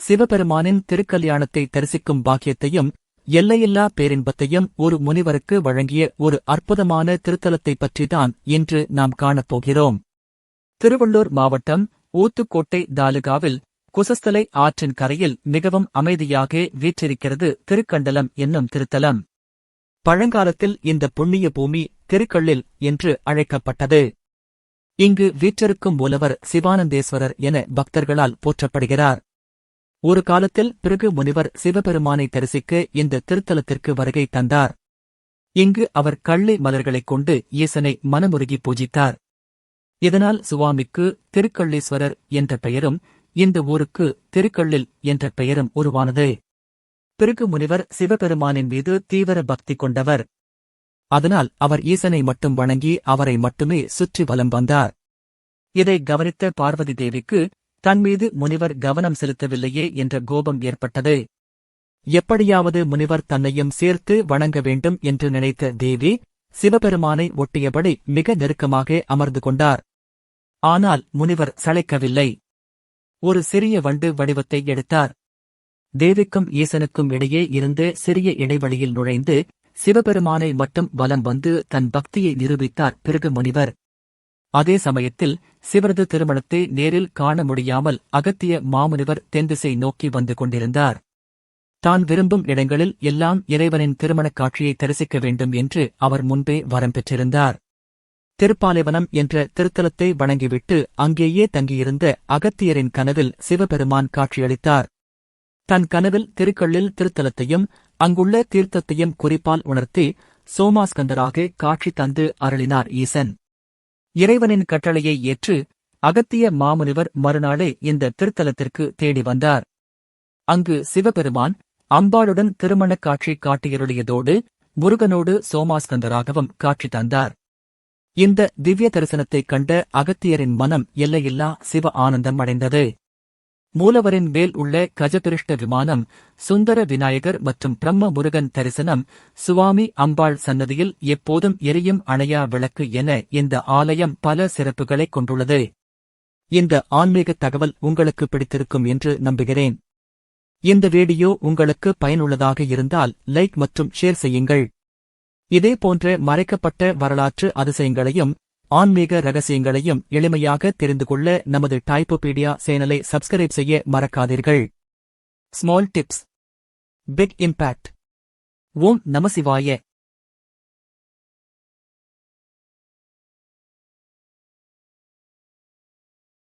சிவபெருமானின் திருக்கல்யாணத்தை தரிசிக்கும் பாக்கியத்தையும் எல்லையில்லா பேரின்பத்தையும் ஒரு முனிவருக்கு வழங்கிய ஒரு அற்புதமான திருத்தலத்தைப் பற்றிதான் இன்று நாம் காணப்போகிறோம். திருவள்ளூர் மாவட்டம் ஊத்துக்கோட்டை தாலுகாவில் குசஸ்தலை ஆற்றின் கரையில் மிகவும் அமைதியாக வீற்றிருக்கிறது திருக்கண்டலம் என்னும் திருத்தலம். பழங்காலத்தில் இந்த புண்ணிய பூமி திருக்கள்ளில் என்று அழைக்கப்பட்டது. இங்கு வீற்றிருக்கும் மூலவர் சிவானந்தேஸ்வரர் என பக்தர்களால் போற்றப்படுகிறார். ஒரு காலத்தில் பிருகு முனிவர் சிவபெருமானை தரிசிக்க இந்த திருத்தலத்திற்கு வருகை தந்தார். இங்கு அவர் கள்ளி மலர்களைக் கொண்டு ஈசனை மனமுருகி பூஜித்தார். இதனால் சுவாமிக்கு திருக்கள்ளீஸ்வரர் என்ற பெயரும் இந்த ஊருக்கு திருக்கள்ளில் என்ற பெயரும் உருவானது. பிருகு முனிவர் சிவபெருமானின் மீது தீவிர பக்தி கொண்டவர். அதனால் அவர் ஈசனை மட்டும் வணங்கி அவரை மட்டுமே சுற்றி வலம் வந்தார். இதை கவனித்த பார்வதி தேவிக்கு தன்மீது முனிவர் கவனம் செலுத்தவில்லையே என்ற கோபம் ஏற்பட்டது. எப்படியாவது முனிவர் தன்னையும் சேர்த்து வணங்க வேண்டும் என்று நினைத்த தேவி சிவபெருமானை ஒட்டியபடி மிக நெருக்கமாக அமர்ந்து கொண்டார். ஆனால் முனிவர் சளைக்கவில்லை. ஒரு சிறிய வண்டு வடிவத்தை எடுத்தார். தேவிக்கும் ஈசனுக்கும் இடையே இருந்த சிறிய இடைவெளியில் நுழைந்து சிவபெருமானை மட்டும் வலம் வந்து தன் பக்தியை நிரூபித்தார் பிருகு முனிவர். அதே சமயத்தில் சிவரது திருமணத்தை நேரில் காண முடியாமல் அகத்திய மாமுனிவர் தென்திசை நோக்கி வந்து கொண்டிருந்தார். தான் விரும்பும் இடங்களில் எல்லாம் இறைவனின் திருமணக் காட்சியை தரிசிக்க வேண்டும் என்று அவர் முன்பே வரம் பெற்றிருந்தார். திருப்பாலைவனம் என்ற திருத்தலத்தை வணங்கிவிட்டு அங்கேயே தங்கியிருந்த அகத்தியரின் கனவில் சிவபெருமான் காட்சியளித்தார். தன் கனவில் திருக்கள்ளில் திருத்தலத்தையும் அங்குள்ள தீர்த்தத்தையும் குறிப்பால் உணர்த்தி சோமாஸ்கந்தராக காட்சி தந்து அருளினார் ஈசன். இறைவனின் கட்டளையை ஏற்று அகத்திய மாமுனிவர் மறுநாளே இந்த திருத்தலத்திற்கு தேடி வந்தார். அங்கு சிவபெருமான் அம்பாளுடன் திருமணக் காட்சி காட்டியருளியதோடு முருகனோடு சோமாஸ்கந்தராகவும் காட்சி தந்தார். இந்த திவ்ய தரிசனத்தைக் கண்ட அகத்தியரின் மனம் எல்லையில்லா சிவ ஆனந்தம் அடைந்தது. மூலவரின் மேல் உள்ள கஜபிருஷ்ட விமானம், சுந்தர விநாயகர் மற்றும் பிரம்ம முருகன் தரிசனம், சுவாமி அம்பாள் சன்னதியில் எப்போதும் எரியும் அணையா விளக்கு என இந்த ஆலயம் பல சிறப்புகளைக் கொண்டுள்ளது. இந்த ஆன்மீக தகவல் உங்களுக்கு பிடித்திருக்கும் என்று நம்புகிறேன். இந்த வீடியோ உங்களுக்கு பயனுள்ளதாக இருந்தால் லைக் மற்றும் ஷேர் செய்யுங்கள். இதேபோன்ற மறைக்கப்பட்ட வரலாற்று அதிசயங்களையும் ஆன்மீக ரகசியங்களையும் எளிமையாக தெரிந்து கொள்ள நமது டைப்போபீடியா சேனலை சப்ஸ்கிரைப் செய்ய மறக்காதீர்கள். Small tips, big impact. ஓம் நமசிவாய.